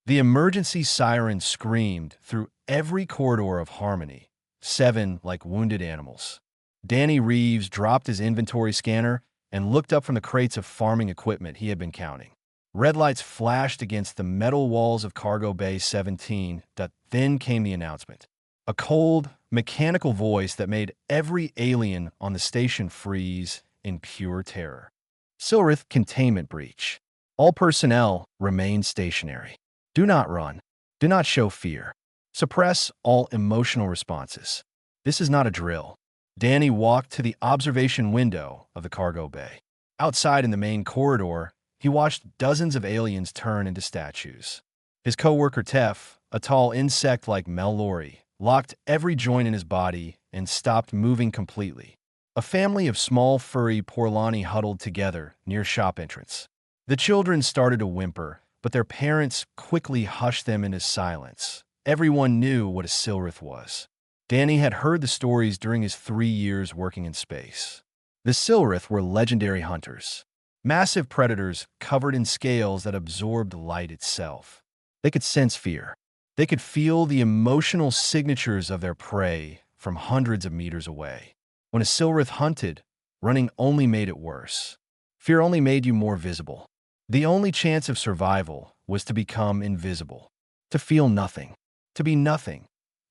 The emergency siren screamed through every corridor of Harmony, 7 like wounded animals. Danny Reeves dropped his inventory scanner and looked up from the crates of farming equipment he had been counting. Red lights flashed against the metal walls of Cargo Bay 17. Then came the announcement. A cold, mechanical voice that made every alien on the station freeze in pure terror. Silrith containment breach. All personnel remain stationary. Do not run. Do not show fear. Suppress all emotional responses. This is not a drill. Danny walked to the observation window of the cargo bay. Outside in the main corridor, he watched dozens of aliens turn into statues. His co-worker Tef, a tall insect like Mellori, locked every joint in his body and stopped moving completely. A family of small furry Porlani huddled together near shop entrance. The children started to whimper, but their parents quickly hushed them into silence. Everyone knew what a Silrith was. Danny had heard the stories during his 3 years working in space. The Silrith were legendary hunters. Massive predators covered in scales that absorbed light itself. They could sense fear. They could feel the emotional signatures of their prey from hundreds of meters away. When a Silrith hunted, running only made it worse. Fear only made you more visible. The only chance of survival was to become invisible, to feel nothing, to be nothing.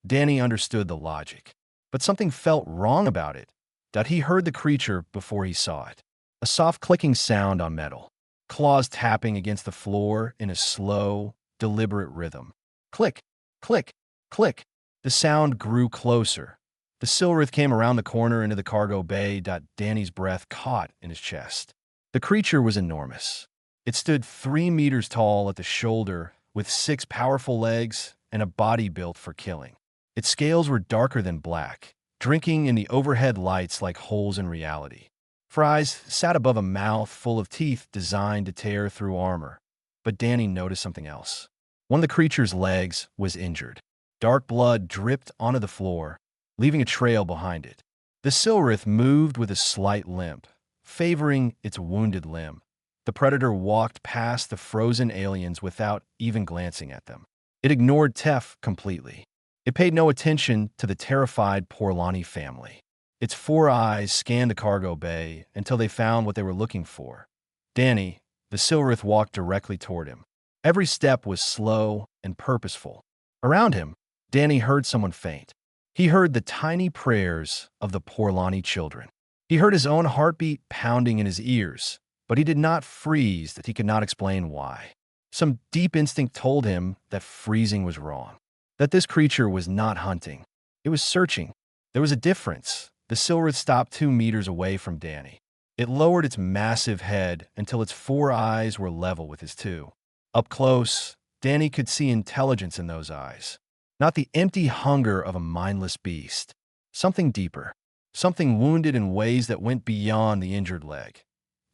Danny understood the logic, but something felt wrong about it. That he heard the creature before he saw it. A soft clicking sound on metal, claws tapping against the floor in a slow, deliberate rhythm. Click, click, click. The sound grew closer. The Silrith came around the corner into the cargo bay. Danny's breath caught in his chest. The creature was enormous. It stood 3 meters tall at the shoulder, with 6 powerful legs and a body built for killing. Its scales were darker than black, drinking in the overhead lights like holes in reality. Fries sat above a mouth full of teeth designed to tear through armor. But Danny noticed something else. One of the creature's legs was injured. Dark blood dripped onto the floor, leaving a trail behind it. The Silrith moved with a slight limp, favoring its wounded limb. The predator walked past the frozen aliens without even glancing at them. It ignored Tef completely. It paid no attention to the terrified Porlani family. Its 4 eyes scanned the cargo bay until they found what they were looking for. Danny, the Silrith, walked directly toward him. Every step was slow and purposeful. Around him, Danny heard someone faint. He heard the tiny prayers of the Porlani children. He heard his own heartbeat pounding in his ears, but he did not freeze. That he could not explain why. Some deep instinct told him that freezing was wrong, that this creature was not hunting. It was searching. There was a difference. The Silrith stopped 2 meters away from Danny. It lowered its massive head until its 4 eyes were level with his 2. Up close, Danny could see intelligence in those eyes. Not the empty hunger of a mindless beast. Something deeper. Something wounded in ways that went beyond the injured leg.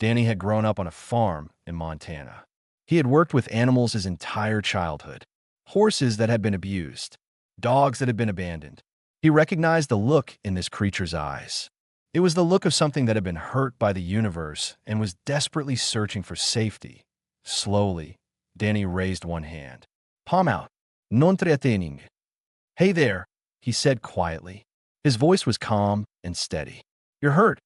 Danny had grown up on a farm in Montana. He had worked with animals his entire childhood. Horses that had been abused. Dogs that had been abandoned. He recognized the look in this creature's eyes. It was the look of something that had been hurt by the universe and was desperately searching for safety. Slowly, Danny raised one hand. Palm out. Non threatening. Hey there, he said quietly. His voice was calm and steady. You're hurt,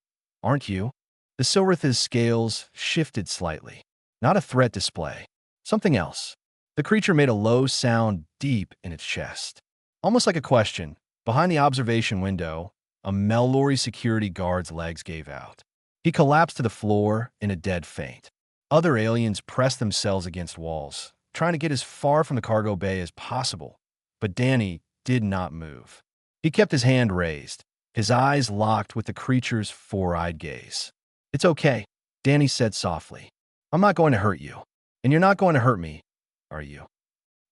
aren't you? The Silrith's scales shifted slightly. Not a threat display. Something else. The creature made a low sound deep in its chest. Almost like a question. Behind the observation window, a Mellori security guard's legs gave out. He collapsed to the floor in a dead faint. Other aliens pressed themselves against walls, trying to get as far from the cargo bay as possible. But Danny did not move. He kept his hand raised, his eyes locked with the creature's 4-eyed gaze. It's okay, Danny said softly. I'm not going to hurt you, and you're not going to hurt me, are you?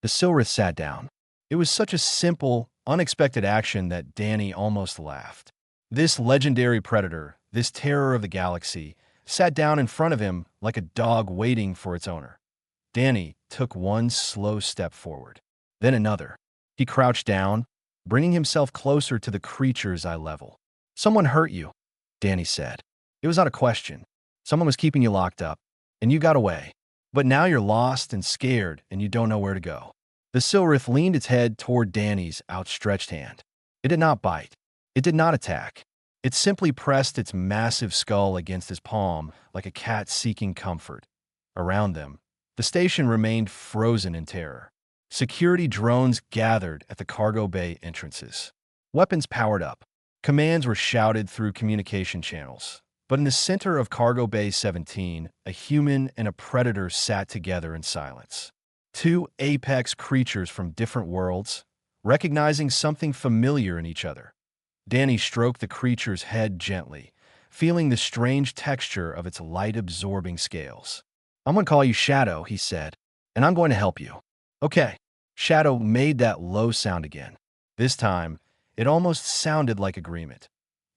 The Silrith sat down. It was such a simple, unexpected action that Danny almost laughed. This legendary predator, this terror of the galaxy, sat down in front of him like a dog waiting for its owner. Danny took one slow step forward, then another. He crouched down, bringing himself closer to the creature's eye level. Someone hurt you, Danny said. It was not a question. Someone was keeping you locked up, and you got away. But now you're lost and scared, and you don't know where to go. The Silrith leaned its head toward Danny's outstretched hand. It did not bite. It did not attack. It simply pressed its massive skull against his palm like a cat seeking comfort. Around them, the station remained frozen in terror. Security drones gathered at the cargo bay entrances. Weapons powered up. Commands were shouted through communication channels. But in the center of Cargo Bay 17, a human and a predator sat together in silence. Two apex creatures from different worlds, recognizing something familiar in each other. Danny stroked the creature's head gently, feeling the strange texture of its light-absorbing scales. "I'm going to call you Shadow," he said, "and I'm going to help you." "Okay." Shadow made that low sound again. This time, it almost sounded like agreement.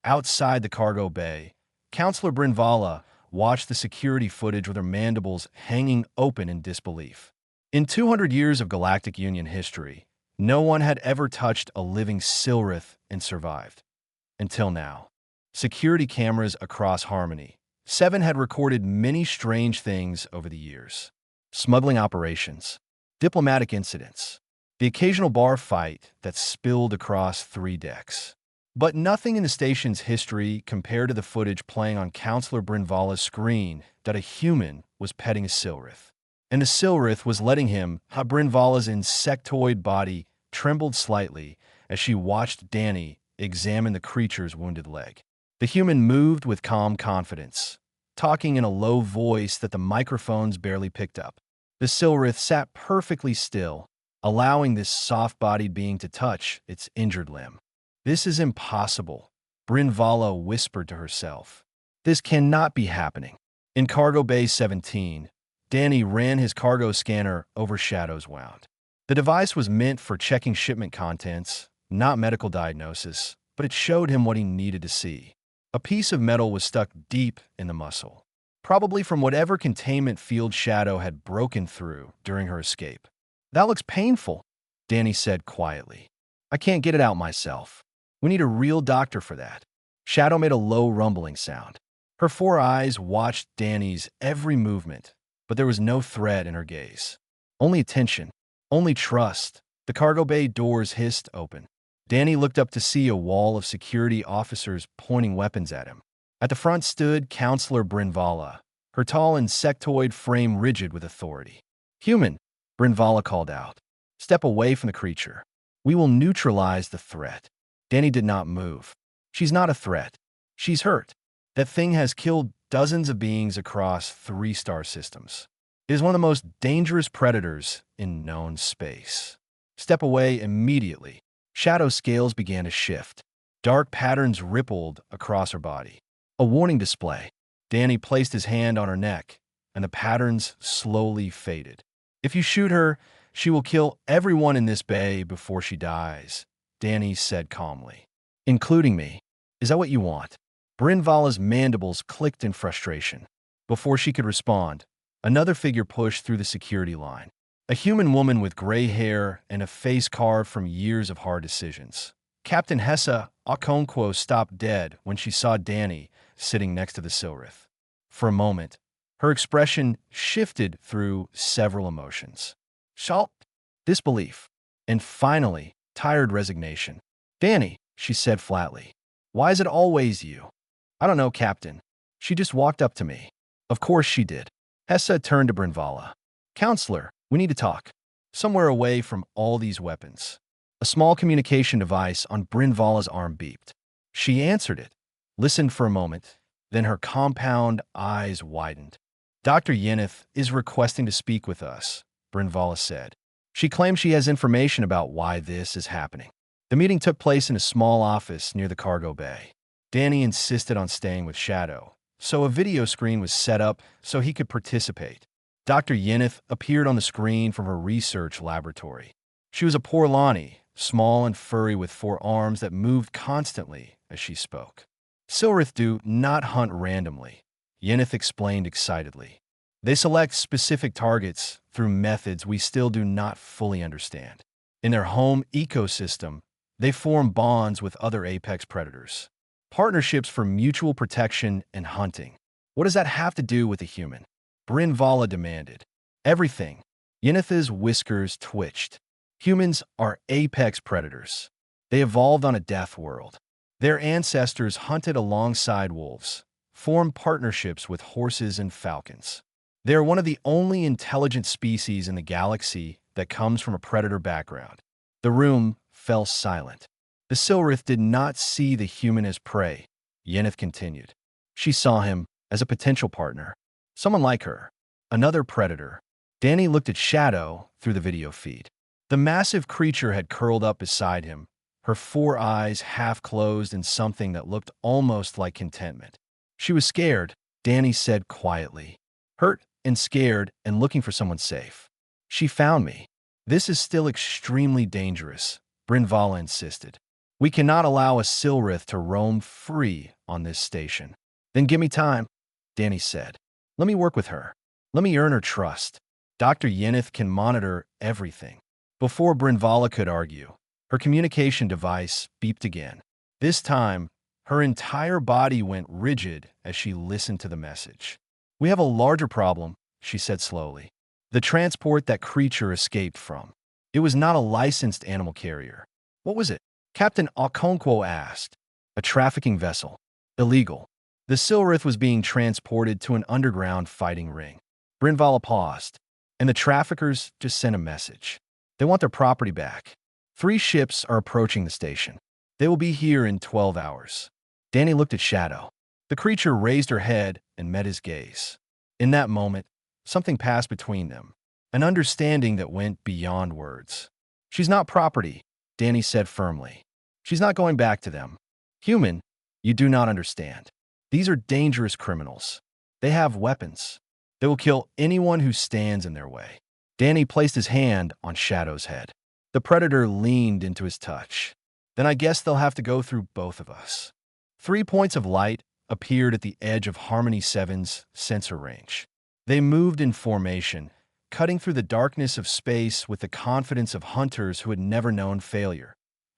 Outside the cargo bay, Counselor Brinvala watched the security footage with her mandibles hanging open in disbelief. In 200 years of Galactic Union history, no one had ever touched a living Silrith and survived. Until now. Security cameras across Harmony. Seven had recorded many strange things over the years. Smuggling operations, diplomatic incidents, the occasional bar fight that spilled across 3 decks. But nothing in the station's history compared to the footage playing on Counselor Brinvala's screen that a human was petting a Silrith. And the Silrith was letting him. Brinvala's insectoid body trembled slightly as she watched Danny examine the creature's wounded leg. The human moved with calm confidence, talking in a low voice that the microphones barely picked up. The Silrith sat perfectly still, allowing this soft-bodied being to touch its injured limb. "This is impossible," Brinvala whispered to herself. "This cannot be happening." In Cargo Bay 17, Danny ran his cargo scanner over Shadow's wound. The device was meant for checking shipment contents, not medical diagnosis, but it showed him what he needed to see. A piece of metal was stuck deep in the muscle, probably from whatever containment field Shadow had broken through during her escape. "That looks painful," Danny said quietly. "I can't get it out myself. We need a real doctor for that." Shadow made a low rumbling sound. Her 4 eyes watched Danny's every movement, but there was no threat in her gaze. Only attention, only trust. The cargo bay doors hissed open. Danny looked up to see a wall of security officers pointing weapons at him. At the front stood Counselor Brinvala, her tall insectoid frame rigid with authority. "Human," Brinvala called out. "Step away from the creature. We will neutralize the threat." Danny did not move. "She's not a threat. She's hurt. That thing has killed dozens of beings across 3 star systems. It is one of the most dangerous predators in known space. Step away immediately." Shadow's scales began to shift. Dark patterns rippled across her body. A warning display. Danny placed his hand on her neck, and the patterns slowly faded. "If you shoot her, she will kill everyone in this bay before she dies," Danny said calmly. "Including me. Is that what you want?" Brinvala's mandibles clicked in frustration. Before she could respond, another figure pushed through the security line. A human woman with gray hair and a face carved from years of hard decisions. Captain Hessa Okonkwo stopped dead when she saw Danny sitting next to the Silrith. For a moment, her expression shifted through several emotions. Shock, disbelief, and finally, tired resignation. "Danny," she said flatly, "why is it always you?" "I don't know, Captain. She just walked up to me." "Of course she did." Hessa turned to Brinvala. "Counselor, we need to talk. Somewhere away from all these weapons." A small communication device on Brinvala's arm beeped. She answered it, listened for a moment, then her compound eyes widened. "Dr. Yeneth is requesting to speak with us," Brinvala said. "She claims she has information about why this is happening." The meeting took place in a small office near the cargo bay. Danny insisted on staying with Shadow, so a video screen was set up so he could participate. Dr. Yeneth appeared on the screen from her research laboratory. She was a Porlani, small and furry with 4 arms that moved constantly as she spoke. "Silrith do not hunt randomly," Yeneth explained excitedly. "They select specific targets through methods we still do not fully understand. In their home ecosystem, they form bonds with other apex predators. Partnerships for mutual protection and hunting. What does that have to do with a human?" Brinvala demanded. Everything. Yennefer's whiskers twitched. Humans are apex predators. They evolved on a death world. Their ancestors hunted alongside wolves, formed partnerships with horses and falcons. They are one of the only intelligent species in the galaxy that comes from a predator background. The room fell silent. The Silrith did not see the human as prey, Yennefer continued. She saw him as a potential partner, someone like her, another predator. Danny looked at Shadow through the video feed. The massive creature had curled up beside him, her four eyes half closed in something that looked almost like contentment. She was scared, Danny said quietly. Hurt and scared and looking for someone safe. She found me. This is still extremely dangerous, Brynvala insisted. We cannot allow a Silrith to roam free on this station. Then give me time, Danny said. Let me work with her. Let me earn her trust. Dr. Yennefer can monitor everything. Before Brynvala could argue, her communication device beeped again. This time, her entire body went rigid as she listened to the message. We have a larger problem, she said slowly. The transport that creature escaped from. It was not a licensed animal carrier. What was it? Captain Okonkwo asked. A trafficking vessel. Illegal. The Silrith was being transported to an underground fighting ring. Brynvala paused, and the traffickers just sent a message. They want their property back. 3 ships are approaching the station. They will be here in 12 hours. Danny looked at Shadow. The creature raised her head and met his gaze. In that moment, something passed between them, an understanding that went beyond words. She's not property, Danny said firmly. She's not going back to them. Human, you do not understand. These are dangerous criminals. They have weapons. They will kill anyone who stands in their way. Danny placed his hand on Shadow's head. The predator leaned into his touch. Then I guess they'll have to go through both of us. 3 points of light appeared at the edge of Harmony 7's sensor range. They moved in formation, cutting through the darkness of space with the confidence of hunters who had never known failure.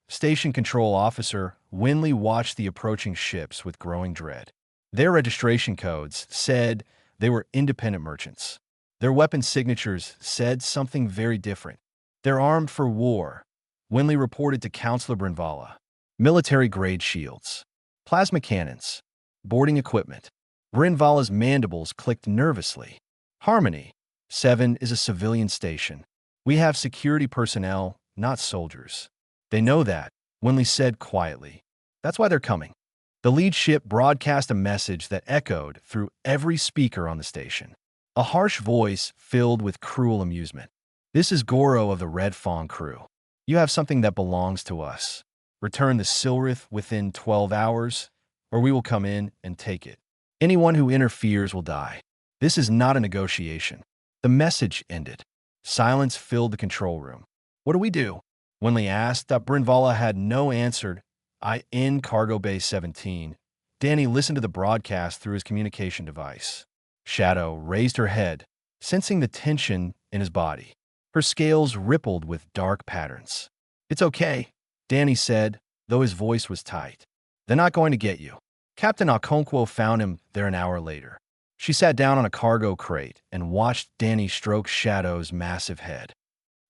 Station Control Officer Winley watched the approaching ships with growing dread. Their registration codes said they were independent merchants. Their weapon signatures said something very different. They're armed for war, Winley reported to Counselor Brynvala. Military-grade shields, plasma cannons, boarding equipment. Brynvala's mandibles clicked nervously. Harmony 7 is a civilian station. We have security personnel, not soldiers. They know that, Winley said quietly. That's why they're coming. The lead ship broadcast a message that echoed through every speaker on the station. A harsh voice filled with cruel amusement. This is Goro of the Red Fawn crew. You have something that belongs to us. Return the Silrith within 12 hours, or we will come in and take it. Anyone who interferes will die. This is not a negotiation. The message ended. Silence filled the control room. What do we do? Winley asked. Brynvala had no answer. In Cargo Bay 17. Danny listened to the broadcast through his communication device. Shadow raised her head, sensing the tension in his body. Her scales rippled with dark patterns. It's okay, Danny said, though his voice was tight. They're not going to get you. Captain Okonkwo found him there an hour later. She sat down on a cargo crate and watched Danny stroke Shadow's massive head.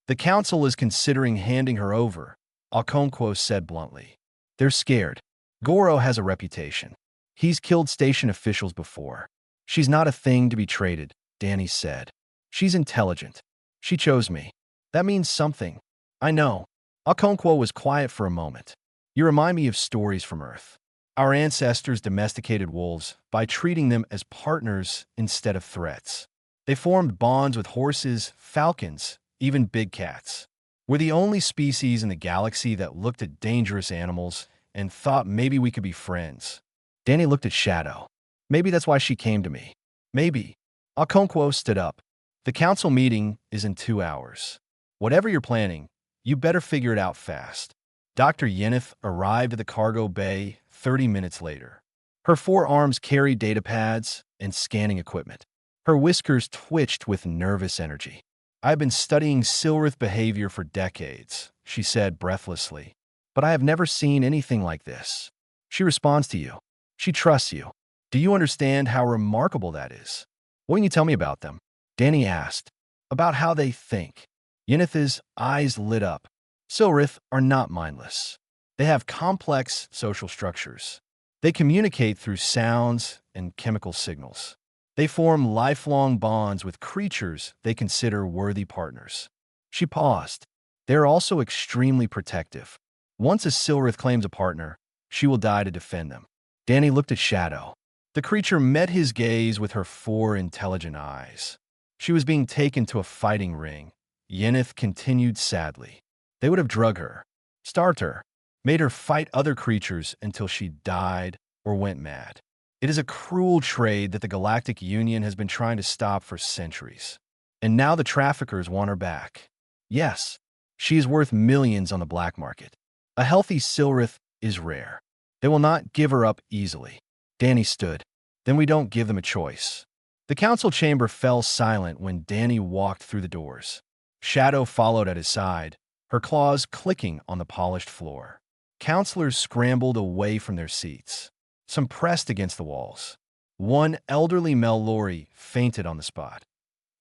The council is considering handing her over, Okonkwo said bluntly. They're scared. Goro has a reputation. He's killed station officials before. She's not a thing to be traded, Danny said. She's intelligent. She chose me. That means something. I know. Okonkwo was quiet for a moment. You remind me of stories from Earth. Our ancestors domesticated wolves by treating them as partners instead of threats. They formed bonds with horses, falcons, even big cats. We're the only species in the galaxy that looked at dangerous animals and thought maybe we could be friends. Danny looked at Shadow. Maybe that's why she came to me. Maybe. Okonkwo stood up. The council meeting is in 2 hours. Whatever you're planning, you better figure it out fast. Dr. Yennefer arrived at the cargo bay 30 minutes later. Her 4 arms carried data pads and scanning equipment. Her whiskers twitched with nervous energy. I've been studying Silrith behavior for decades, she said breathlessly. But I have never seen anything like this. She responds to you. She trusts you. Do you understand how remarkable that is? What can you tell me about them? Danny asked. about how they think. Yeneth's eyes lit up. Silrith are not mindless. They have complex social structures. They communicate through sounds and chemical signals. They form lifelong bonds with creatures they consider worthy partners. She paused. They are also extremely protective. Once a Silrith claims a partner, she will die to defend them. Danny looked at Shadow. The creature met his gaze with her four intelligent eyes. She was being taken to a fighting ring. Yeneth continued sadly. They would have drugged her, starved her, made her fight other creatures until she died or went mad. It is a cruel trade that the Galactic Union has been trying to stop for centuries. And now the traffickers want her back. Yes, she is worth millions on the black market. A healthy Silrith is rare. They will not give her up easily. Danny stood. Then we don't give them a choice. The council chamber fell silent when Danny walked through the doors. Shadow followed at his side, her claws clicking on the polished floor. Counselors scrambled away from their seats. Some pressed against the walls. One elderly Mellori fainted on the spot.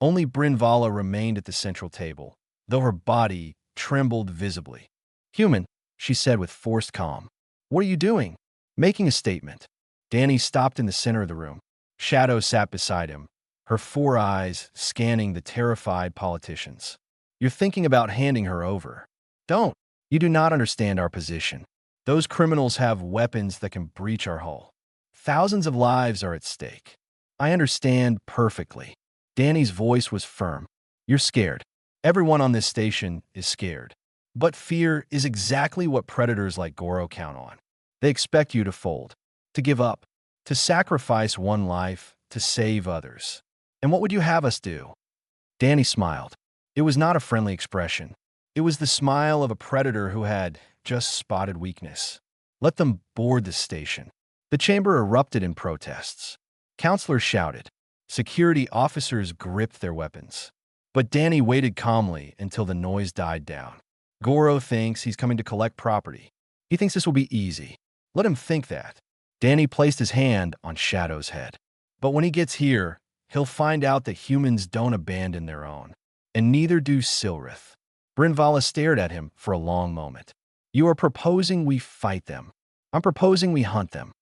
Only Brynvala remained at the central table, though her body trembled visibly. "Human," she said with forced calm. "What are you doing?" "Making a statement." Danny stopped in the center of the room. Shadow sat beside him, her four eyes scanning the terrified politicians. "You're thinking about handing her over. Don't. You do not understand our position. Those criminals have weapons that can breach our hull. Thousands of lives are at stake." "I understand perfectly." Danny's voice was firm. "You're scared. Everyone on this station is scared. But fear is exactly what predators like Goro count on. They expect you to fold, to give up, to sacrifice one life to save others. And what would you have us do?" Danny smiled. It was not a friendly expression. It was the smile of a predator who had just spotted weakness. "Let them board the station." The chamber erupted in protests. Counselors shouted. Security officers gripped their weapons. But Danny waited calmly until the noise died down. "Goro thinks he's coming to collect property. He thinks this will be easy. Let him think that." Danny placed his hand on Shadow's head. "But when he gets here, he'll find out that humans don't abandon their own. And neither do Silrith." Brynvala stared at him for a long moment. "You are proposing we fight them. I'm proposing we hunt them."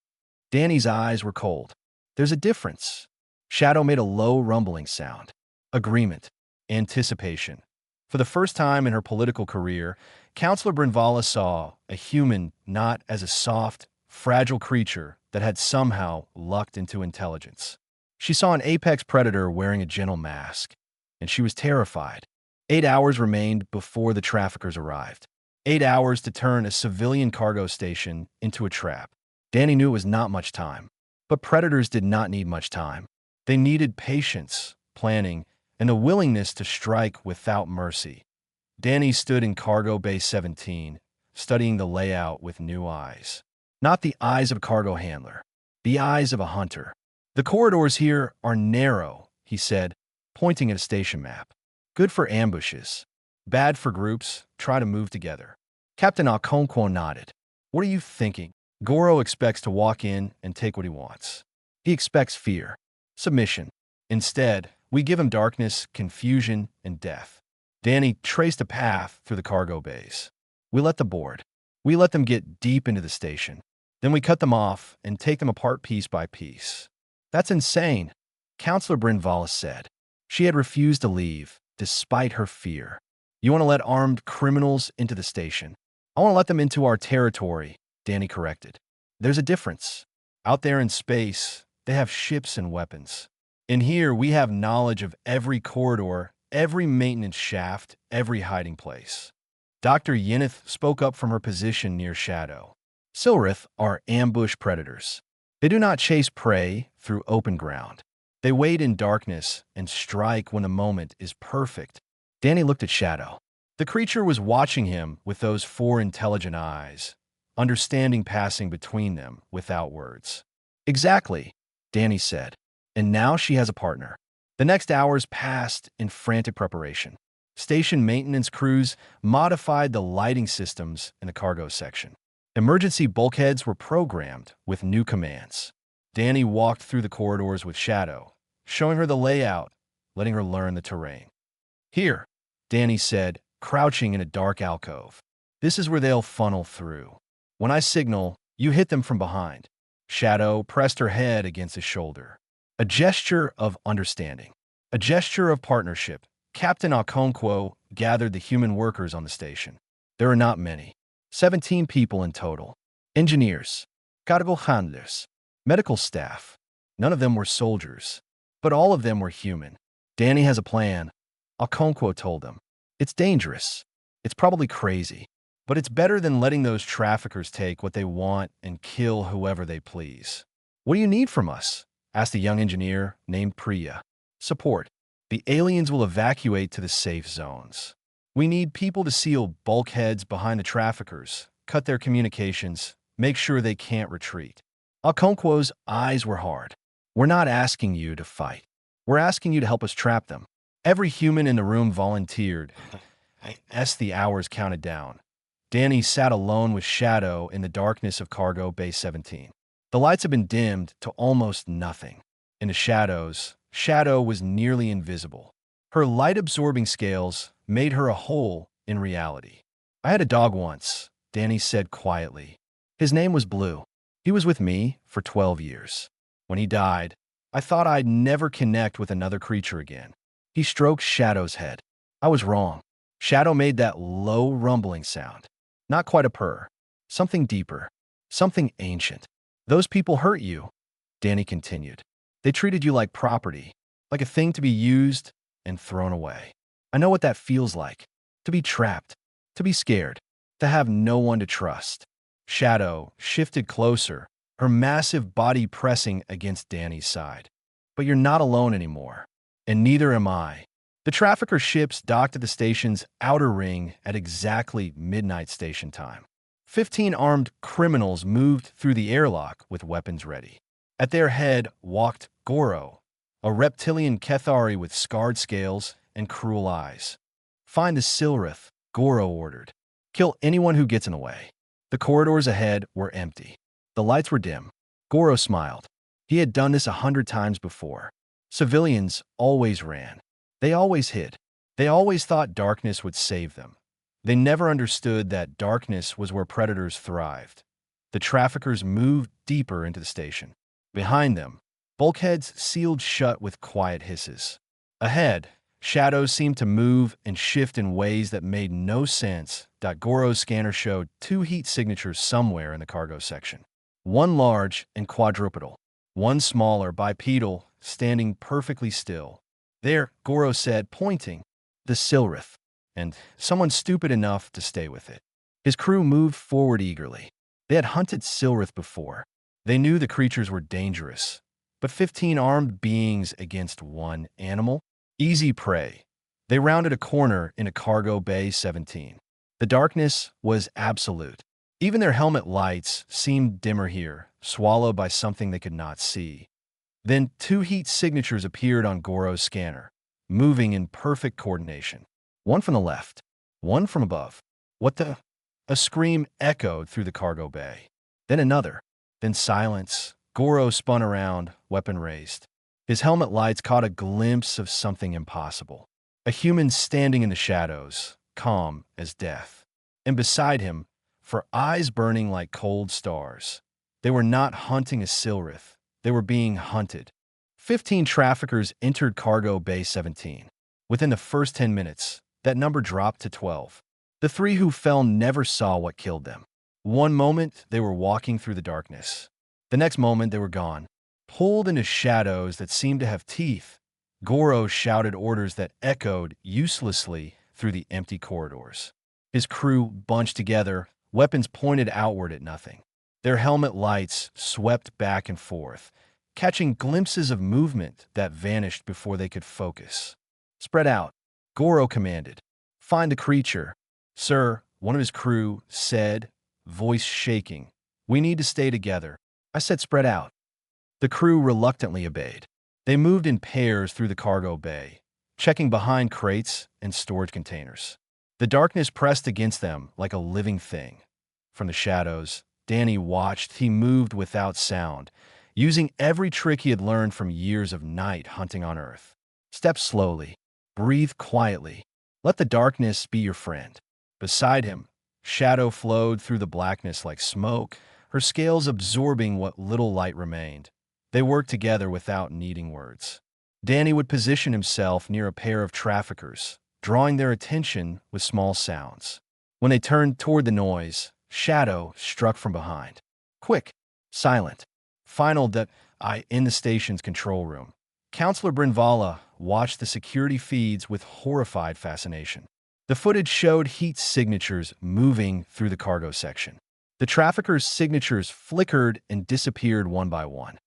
Danny's eyes were cold. "There's a difference." Shadow made a low rumbling sound. Agreement. Anticipation. For the first time in her political career, Counselor Brynvala saw a human not as a soft, fragile creature that had somehow lucked into intelligence. She saw an apex predator wearing a gentle mask, and she was terrified. 8 hours remained before the traffickers arrived. 8 hours to turn a civilian cargo station into a trap. Danny knew it was not much time. But predators did not need much time. They needed patience, planning, and the willingness to strike without mercy. Danny stood in Cargo Bay 17, studying the layout with new eyes. Not the eyes of a cargo handler, the eyes of a hunter. "The corridors here are narrow," he said, pointing at a station map. "Good for ambushes. Bad for groups. Try to move together." Captain Okonkwo nodded. "What are you thinking?" "Goro expects to walk in and take what he wants. He expects fear, submission. Instead, we give him darkness, confusion, and death." Danny traced a path through the cargo bays. "We let them board. We let them get deep into the station. Then we cut them off and take them apart piece by piece." "That's insane," Counselor Brynvala said. She had refused to leave, despite her fear. "You want to let armed criminals into the station. I want to let them into our territory," Danny corrected. "There's a difference. Out there in space, they have ships and weapons. In here, we have knowledge of every corridor, every maintenance shaft, every hiding place." Dr. Yeneth spoke up from her position near Shadow. "Silrith are ambush predators. They do not chase prey through open ground. They wait in darkness and strike when the moment is perfect." Danny looked at Shadow. The creature was watching him with those four intelligent eyes, understanding passing between them without words. "Exactly," Danny said. And now she has a partner. The next hours passed in frantic preparation. Station maintenance crews modified the lighting systems in the cargo section. Emergency bulkheads were programmed with new commands. Danny walked through the corridors with Shadow, showing her the layout, letting her learn the terrain. Here, Danny said, crouching in a dark alcove. This is where they'll funnel through. When I signal, you hit them from behind. Shadow pressed her head against his shoulder. A gesture of understanding. A gesture of partnership. Captain Okonkwo gathered the human workers on the station. There are not many. 17 people in total. Engineers, cargo handlers, medical staff. None of them were soldiers, but all of them were human. Danny has a plan, Okonkwo told them. It's dangerous. It's probably crazy, but it's better than letting those traffickers take what they want and kill whoever they please. What do you need from us? Asked a young engineer named Priya. Support. The aliens will evacuate to the safe zones. We need people to seal bulkheads behind the traffickers, cut their communications, make sure they can't retreat. Okonkwo's eyes were hard. We're not asking you to fight. We're asking you to help us trap them. Every human in the room volunteered. As the hours counted down, Danny sat alone with Shadow in the darkness of Cargo Bay 17. The lights had been dimmed to almost nothing. In the shadows, Shadow was nearly invisible. Her light-absorbing scales made her a hole in reality. I had a dog once, Danny said quietly. His name was Blue. He was with me for 12 years. When he died, I thought I'd never connect with another creature again. He stroked Shadow's head. I was wrong. Shadow made that low rumbling sound. Not quite a purr. Something deeper. Something ancient. Those people hurt you, Danny continued. They treated you like property, like a thing to be used and thrown away. I know what that feels like. To be trapped. To be scared. To have no one to trust. Shadow shifted closer, her massive body pressing against Danny's side. But you're not alone anymore. And neither am I. The trafficker ships docked at the station's outer ring at exactly midnight station time. 15 armed criminals moved through the airlock with weapons ready. At their head walked Goro, a reptilian Kethari with scarred scales and cruel eyes. Find the Silrith, Goro ordered. Kill anyone who gets in the way. The corridors ahead were empty. The lights were dim. Goro smiled. He had done this 100 times before. Civilians always ran. They always hid. They always thought darkness would save them. They never understood that darkness was where predators thrived. The traffickers moved deeper into the station. Behind them, bulkheads sealed shut with quiet hisses. Ahead, shadows seemed to move and shift in ways that made no sense. Goro's scanner showed 2 heat signatures somewhere in the cargo section. One large and quadrupedal, one smaller, bipedal, standing perfectly still. There, Goro said, pointing, the Silrith, and someone stupid enough to stay with it. His crew moved forward eagerly. They had hunted Silrith before. They knew the creatures were dangerous. But 15 armed beings against one animal? Easy prey. They rounded a corner in a Cargo Bay 17. The darkness was absolute. Even their helmet lights seemed dimmer here, swallowed by something they could not see. Then 2 heat signatures appeared on Goro's scanner, moving in perfect coordination. One from the left, one from above. What the? A scream echoed through the cargo bay. Then another. Then silence. Goro spun around, weapon raised. His helmet lights caught a glimpse of something impossible. A human standing in the shadows, calm as death. And beside him, for eyes burning like cold stars. They were not hunting a Silrith. They were being hunted. 15 traffickers entered Cargo Bay 17. Within the first 10 minutes, that number dropped to 12. The 3 who fell never saw what killed them. One moment, they were walking through the darkness. The next moment, they were gone, pulled into shadows that seemed to have teeth. Goro shouted orders that echoed uselessly through the empty corridors. His crew bunched together, weapons pointed outward at nothing. Their helmet lights swept back and forth, catching glimpses of movement that vanished before they could focus. Spread out, Goro commanded. Find the creature. Sir, one of his crew said, voice shaking. We need to stay together. I said spread out. The crew reluctantly obeyed. They moved in pairs through the cargo bay, checking behind crates and storage containers. The darkness pressed against them like a living thing. From the shadows, Danny watched. He moved without sound, using every trick he had learned from years of night hunting on Earth. Stepped slowly, Breathe quietly. Let the darkness be your friend. Beside him, shadow flowed through the blackness like smoke, her scales absorbing what little light remained. They worked together without needing words. Danny would position himself near a pair of traffickers, drawing their attention with small sounds. When they turned toward the noise, shadow struck from behind. Quick, silent. Final that I in the station's control room. Counselor Brinvala watched the security feeds with horrified fascination. The footage showed heat signatures moving through the cargo section. The traffickers' signatures flickered and disappeared one by one.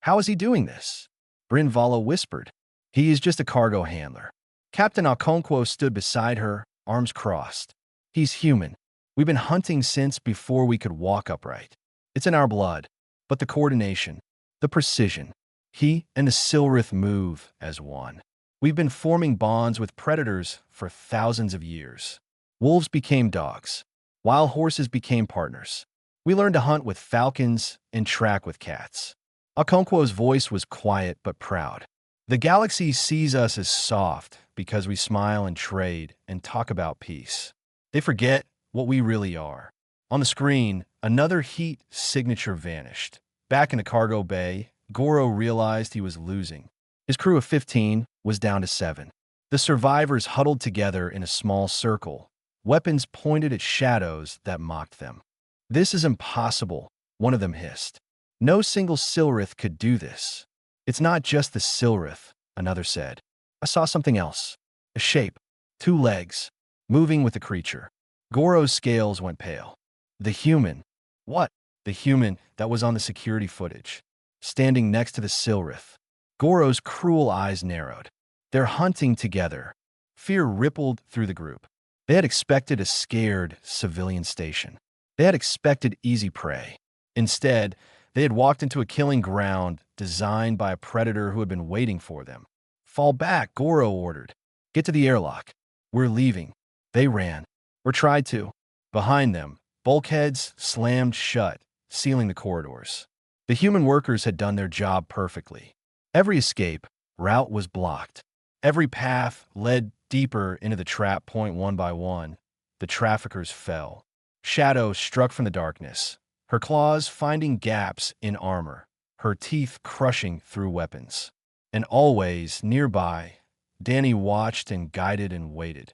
How is he doing this? Brinvala whispered. He is just a cargo handler. Captain Okonkwo stood beside her, arms crossed. He's human. We've been hunting since before we could walk upright. It's in our blood. But the coordination, the precision, he and the Silrith move as one. We've been forming bonds with predators for thousands of years. Wolves became dogs. Wild horses became partners. We learned to hunt with falcons and track with cats. Okonkwo's voice was quiet but proud. The galaxy sees us as soft because we smile and trade and talk about peace. They forget what we really are. On the screen, another heat signature vanished. Back in the cargo bay, Goro realized he was losing. His crew of 15 was down to 7. The survivors huddled together in a small circle, weapons pointed at shadows that mocked them. This is impossible, one of them hissed. No single Silrith could do this. It's not just the Silrith, another said. I saw something else. A shape, 2 legs, moving with the creature. Goro's scales went pale. The human. What? The human that was on the security footage, standing next to the Silrith. Goro's cruel eyes narrowed. They're hunting together. Fear rippled through the group. They had expected a scared civilian station. They had expected easy prey. Instead, they had walked into a killing ground designed by a predator who had been waiting for them. Fall back, Goro ordered. Get to the airlock. We're leaving. They ran, or tried to. Behind them, bulkheads slammed shut, sealing the corridors. The human workers had done their job perfectly. Every escape route was blocked. Every path led deeper into the trap point one by one. The traffickers fell. Shadow struck from the darkness, her claws finding gaps in armor, her teeth crushing through weapons. And always, nearby, Danny watched and guided and waited.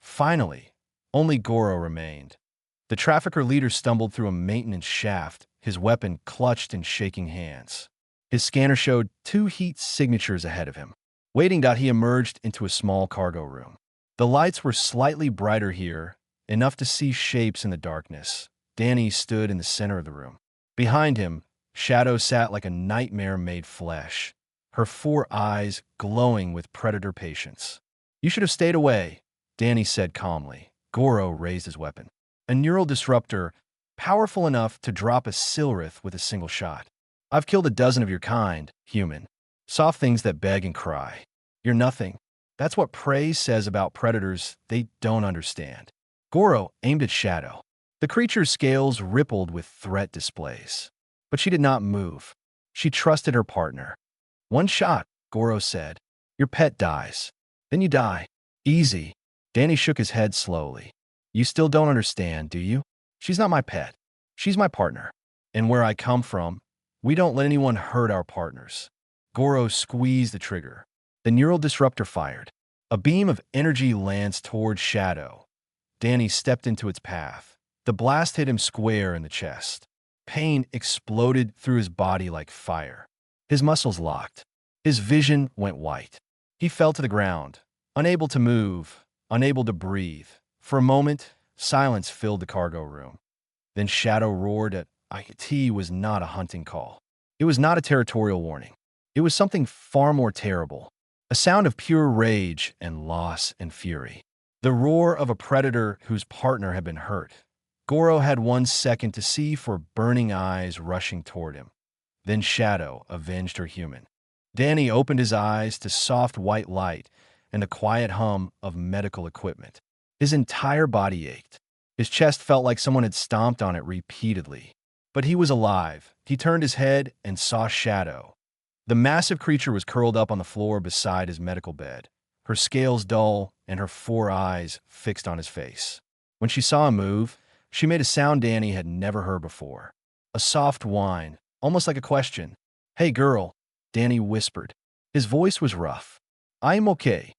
Finally, only Goro remained. The trafficker leader stumbled through a maintenance shaft, his weapon clutched in shaking hands. His scanner showed 2 heat signatures ahead of him. Waiting, he emerged into a small cargo room. The lights were slightly brighter here, enough to see shapes in the darkness. Danny stood in the center of the room. Behind him, Shadow sat like a nightmare made flesh, her 4 eyes glowing with predator patience. You should have stayed away, Danny said calmly. Goro raised his weapon. A neural disruptor, powerful enough to drop a Silrith with a single shot. I've killed a dozen of your kind, human. Soft things that beg and cry. You're nothing. That's what prey says about predators they don't understand. Goro aimed at Shadow. The creature's scales rippled with threat displays. But she did not move. She trusted her partner. One shot, Goro said. Your pet dies. Then you die. Easy. Danny shook his head slowly. You still don't understand, do you? She's not my pet. She's my partner. And where I come from, we don't let anyone hurt our partners. Goro squeezed the trigger. The neural disruptor fired. A beam of energy lanced toward Shadow. Danny stepped into its path. The blast hit him square in the chest. Pain exploded through his body like fire. His muscles locked. His vision went white. He fell to the ground, unable to move, unable to breathe. For a moment, silence filled the cargo room. Then Shadow roared at IT was not a hunting call. It was not a territorial warning. It was something far more terrible. A sound of pure rage and loss and fury. The roar of a predator whose partner had been hurt. Goro had 1 second to see for burning eyes rushing toward him. Then Shadow avenged her human. Danny opened his eyes to soft white light and the quiet hum of medical equipment. His entire body ached. His chest felt like someone had stomped on it repeatedly. But he was alive. He turned his head and saw Shadow. The massive creature was curled up on the floor beside his medical bed, her scales dull and her 4 eyes fixed on his face. When she saw him move, she made a sound Danny had never heard before. A soft whine, almost like a question. "Hey, girl," Danny whispered. His voice was rough. "I'm okay."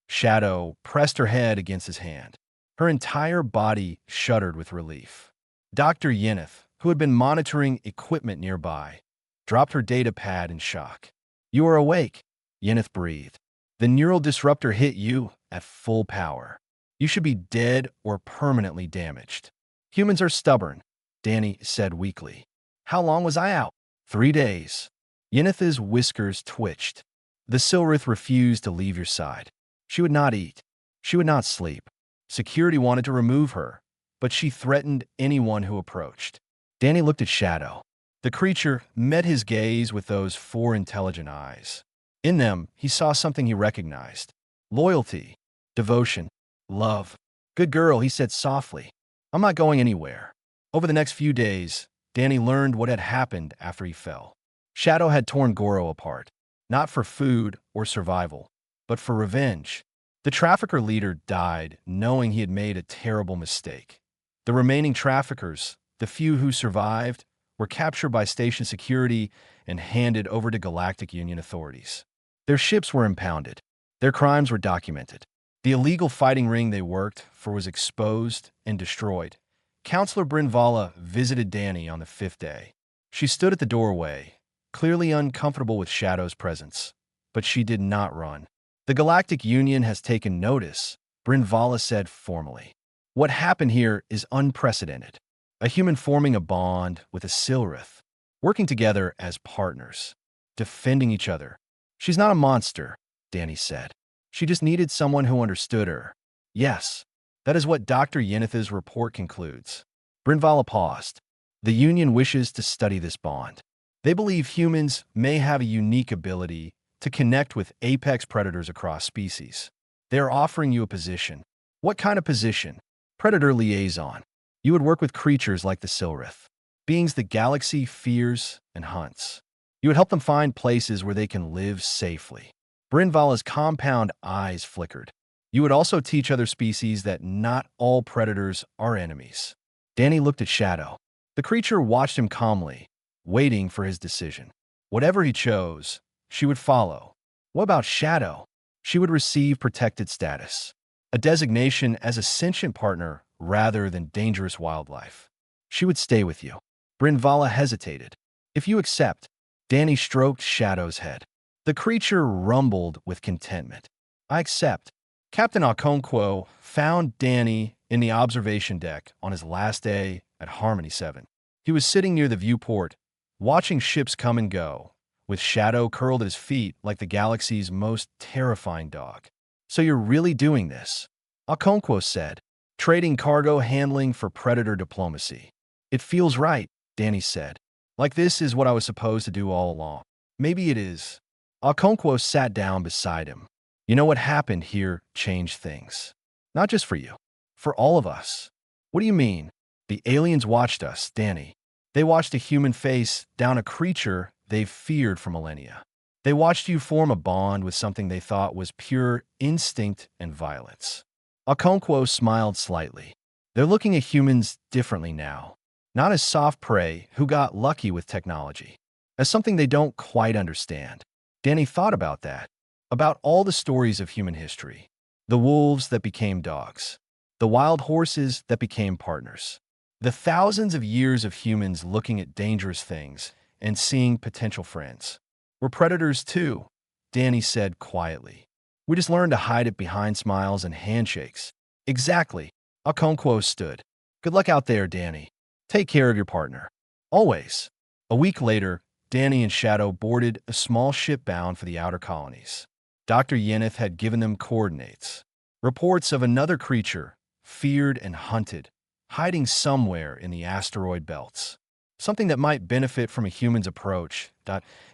Shadow pressed her head against his hand. Her entire body shuddered with relief. Dr. Yeneth, who had been monitoring equipment nearby, dropped her data pad in shock. "You are awake," Yeneth breathed. "The neural disruptor hit you at full power. You should be dead or permanently damaged." "Humans are stubborn," Danny said weakly. "How long was I out?" 3 days. Yeneth's whiskers twitched. "The Silrith refused to leave your side. She would not eat. She would not sleep. Security wanted to remove her, but she threatened anyone who approached." Danny looked at Shadow. The creature met his gaze with those 4 intelligent eyes. In them, he saw something he recognized. Loyalty, devotion, love. "Good girl," he said softly. "I'm not going anywhere." Over the next few days, Danny learned what had happened after he fell. Shadow had torn Goro apart, not for food or survival, but for revenge. The trafficker leader died knowing he had made a terrible mistake. The remaining traffickers, the few who survived, were captured by station security and handed over to Galactic Union authorities. Their ships were impounded. Their crimes were documented. The illegal fighting ring they worked for was exposed and destroyed. Counselor Brynvala visited Danny on the 5th day. She stood at the doorway, clearly uncomfortable with Shadow's presence, but she did not run. "The Galactic Union has taken notice," Brynvala said formally. "What happened here is unprecedented. A human forming a bond with a Silrith, working together as partners, defending each other. She's not a monster," Danny said. "She just needed someone who understood her." "Yes, that is what Dr. Yeneth's report concludes." Brynvala paused. "The Union wishes to study this bond. They believe humans may have a unique ability to connect with apex predators across species. They are offering you a position." "What kind of position?" "Predator liaison. You would work with creatures like the Silrith, beings the galaxy fears and hunts. You would help them find places where they can live safely." Brynvala's compound eyes flickered. "You would also teach other species that not all predators are enemies." Danny looked at Shadow. The creature watched him calmly, waiting for his decision. Whatever he chose, she would follow. What about Shadow? She would receive protected status, a designation as a sentient partner rather than dangerous wildlife. She would stay with you. Brynvala hesitated. "If you accept," Danny stroked Shadow's head. The creature rumbled with contentment. "I accept." Captain Okonkwo found Danny in the observation deck on his last day at Harmony 7. He was sitting near the viewport, watching ships come and go, with Shadow curled at his feet like the galaxy's most terrifying dog. "So you're really doing this," Okonkwo said, "trading cargo handling for predator diplomacy." "It feels right," Danny said. "Like this is what I was supposed to do all along." "Maybe it is." Okonkwo sat down beside him. "You know what happened here changed things. Not just for you. For all of us." "What do you mean?" "The aliens watched us, Danny. They watched a human face down a creature they've feared for millennia. They watched you form a bond with something they thought was pure instinct and violence." Okonkwo smiled slightly. "They're looking at humans differently now. Not as soft prey who got lucky with technology. As something they don't quite understand." Danny thought about that. About all the stories of human history. The wolves that became dogs. The wild horses that became partners. The thousands of years of humans looking at dangerous things and seeing potential friends. "We're predators too," Danny said quietly. "We just learned to hide it behind smiles and handshakes." "Exactly." Okonkwo stood. "Good luck out there, Danny. Take care of your partner. Always." A week later, Danny and Shadow boarded a small ship bound for the outer colonies. Dr. Yeneth had given them coordinates. Reports of another creature, feared and hunted, hiding somewhere in the asteroid belts. Something that might benefit from a human's approach.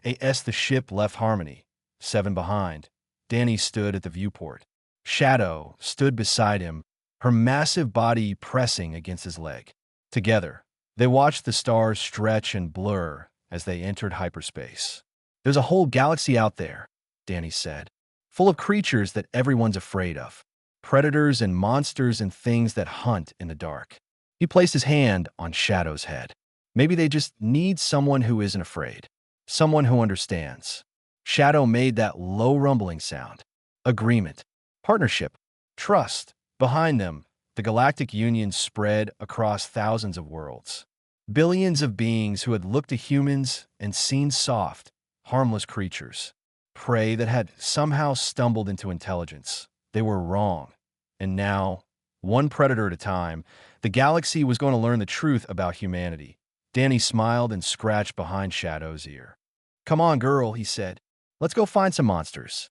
As the ship left Harmony 7 behind, Danny stood at the viewport. Shadow stood beside him, her massive body pressing against his leg. Together, they watched the stars stretch and blur as they entered hyperspace. "There's a whole galaxy out there," Danny said. full of creatures that everyone's afraid of. Predators and monsters and things that hunt in the dark. He placed his hand on Shadow's head. Maybe they just need someone who isn't afraid. Someone who understands. Shadow made that low rumbling sound. Agreement. Partnership. Trust. Behind them, the Galactic Union spread across thousands of worlds. Billions of beings who had looked at humans and seen soft, harmless creatures. Prey that had somehow stumbled into intelligence. They were wrong. And now, one predator at a time, the galaxy was going to learn the truth about humanity. Danny smiled and scratched behind Shadow's ear. "Come on, girl," he said. "Let's go find some monsters."